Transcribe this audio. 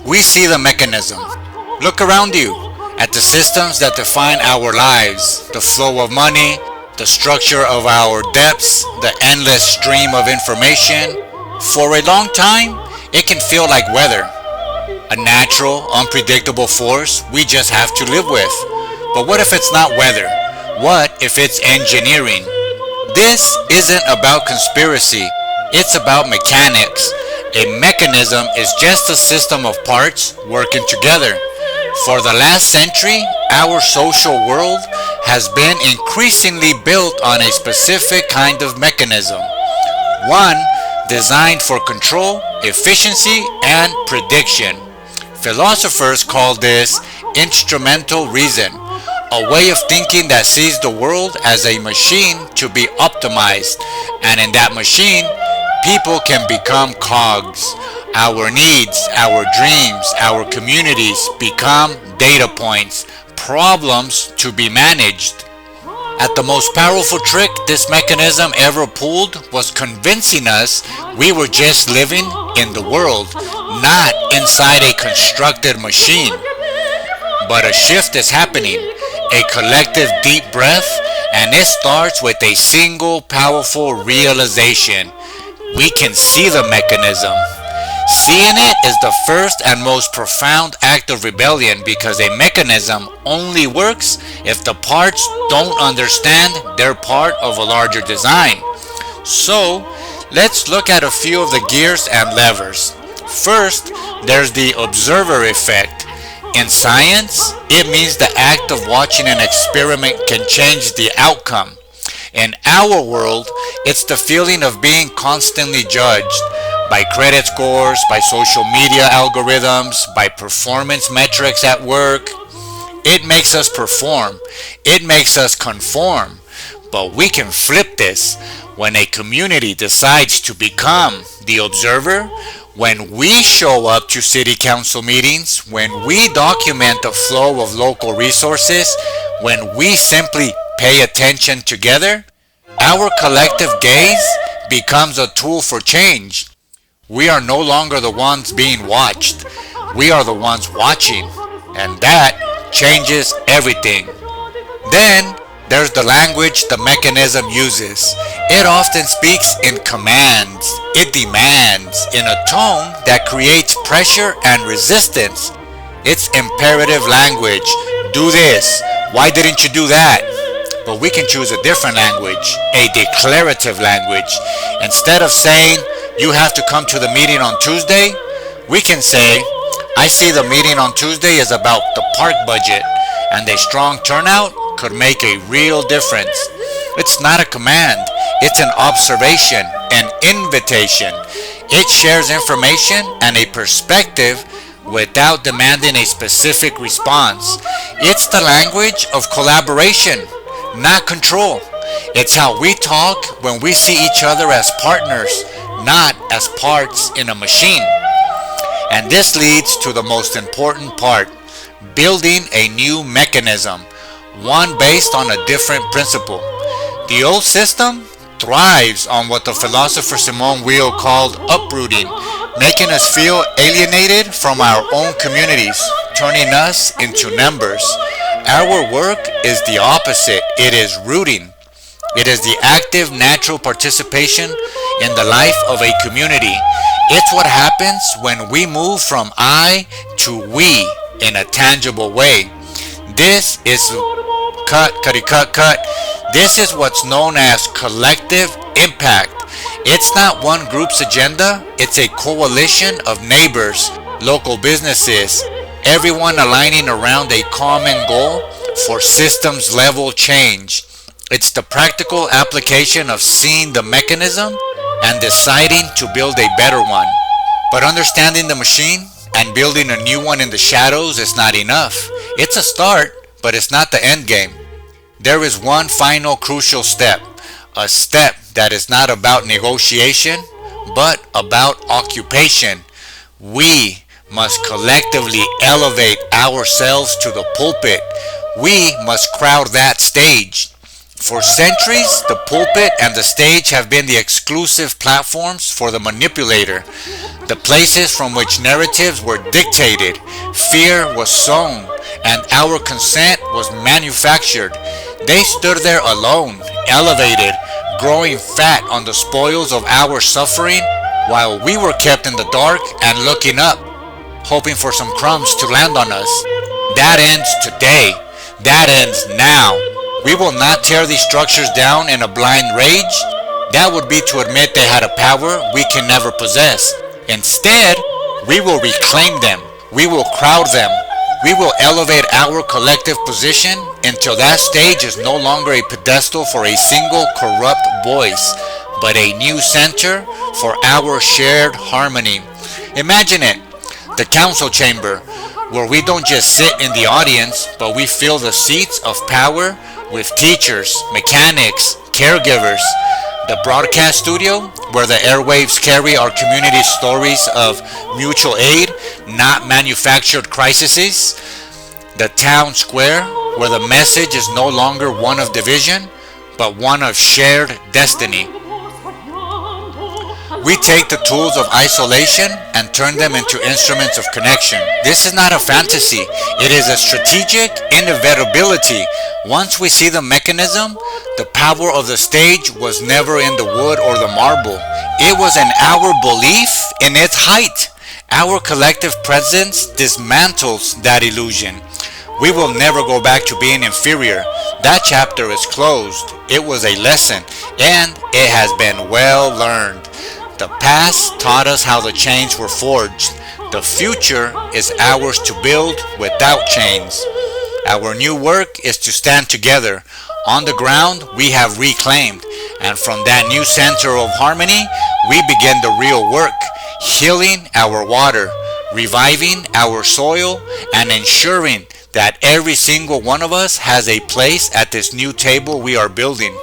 We see the mechanism. Look around you at the systems that define our lives, the flow of money, the structure of our debts, the endless stream of information. For a long time, it can feel like weather, a natural, unpredictable force we just have to live with. But what if it's not weather? What if it's engineering? This isn't about conspiracy, it's about mechanics. A mechanism is just a system of parts working together. For the last century, our social world has been increasingly built on a specific kind of mechanism. One designed for control, efficiency, and prediction. Philosophers call this instrumental reason, a way of thinking that sees the world as a machine to be optimized, and in that machine, people can become cogs. Our needs, our dreams, our communities become data points, problems to be managed. At the most powerful trick this mechanism ever pulled was convincing us we were just living in the world, not inside a constructed machine. But a shift is happening, a collective deep breath, and it starts with a single powerful realization. We can see the mechanism. Seeing it is the first and most profound act of rebellion because a mechanism only works if the parts don't understand they're part of a larger design. So, let's look at a few of the gears and levers. First, there's the observer effect. In science, it means the act of watching an experiment can change the outcome. In our world, it's the feeling of being constantly judged by credit scores, by social media algorithms, by performance metrics at work. It makes us perform. It makes us conform. But we can flip this. When a community decides to become the observer, when we show up to city council meetings, when we document the flow of local resources, when we simply pay attention together, our collective gaze becomes a tool for change. We are no longer the ones being watched. We are the ones watching. And that changes everything. Then there's the language the mechanism uses. It often speaks in commands. It demands in a tone that creates pressure and resistance. It's imperative language. Do this. Why didn't you do that? But we can choose a different language, a declarative language. Instead of saying, you have to come to the meeting on Tuesday, we can say, I see the meeting on Tuesday is about the park budget, and a strong turnout could make a real difference. It's not a command, it's an observation, an invitation. It shares information and a perspective without demanding a specific response. It's the language of collaboration, not control. It's how we talk when we see each other as partners, not as parts in a machine. And this leads to the most important part, building a new mechanism, one based on a different principle. The old system thrives on what the philosopher Simone Weil called uprooting, making us feel alienated from our own communities, turning us into numbers. Our work is the opposite. It is rooting. It is the active, natural participation in the life of a community. It's what happens when we move from I to we in a tangible way. This is cut. This is what's known as collective impact. It's not one group's agenda, it's a coalition of neighbors, local businesses, everyone aligning around a common goal for systems level change. It's the practical application of seeing the mechanism and deciding to build a better one. But understanding the machine and building a new one in the shadows is not enough. It's a start, but it's not the end game. There is one final crucial step, a step that is not about negotiation, but about occupation. We must collectively elevate ourselves to the pulpit. We must crowd that stage. For centuries, the pulpit and the stage have been the exclusive platforms for the manipulator. the places from which narratives were dictated, fear was sown, and our consent was manufactured. They stood there alone, elevated, growing fat on the spoils of our suffering, while we were kept in the dark and looking up, hoping for some crumbs to land on us. That ends today. That ends now. We will not tear these structures down in a blind rage. That would be to admit they had a power we can never possess. Instead, we will reclaim them. We will crowd them. We will elevate our collective position until that stage is no longer a pedestal for a single corrupt voice, but a new center for our shared harmony. Imagine it, the council chamber, where we don't just sit in the audience, but we fill the seats of power with teachers, mechanics, caregivers. The broadcast studio, where the airwaves carry our community stories of mutual aid, not manufactured crises. The town square, where the message is no longer one of division, but one of shared destiny. We take the tools of isolation and turn them into instruments of connection. This is not a fantasy. It is a strategic inevitability. Once we see the mechanism, the power of the stage was never in the wood or the marble. It was in our belief in its height. Our collective presence dismantles that illusion. We will never go back to being inferior. That chapter is closed. It was a lesson, and it has been well learned. The past taught us how the chains were forged. The future is ours to build without chains. Our new work is to stand together. On the ground we have reclaimed, and from that new center of harmony we begin the real work, healing our water, reviving our soil, and ensuring that every single one of us has a place at this new table we are building.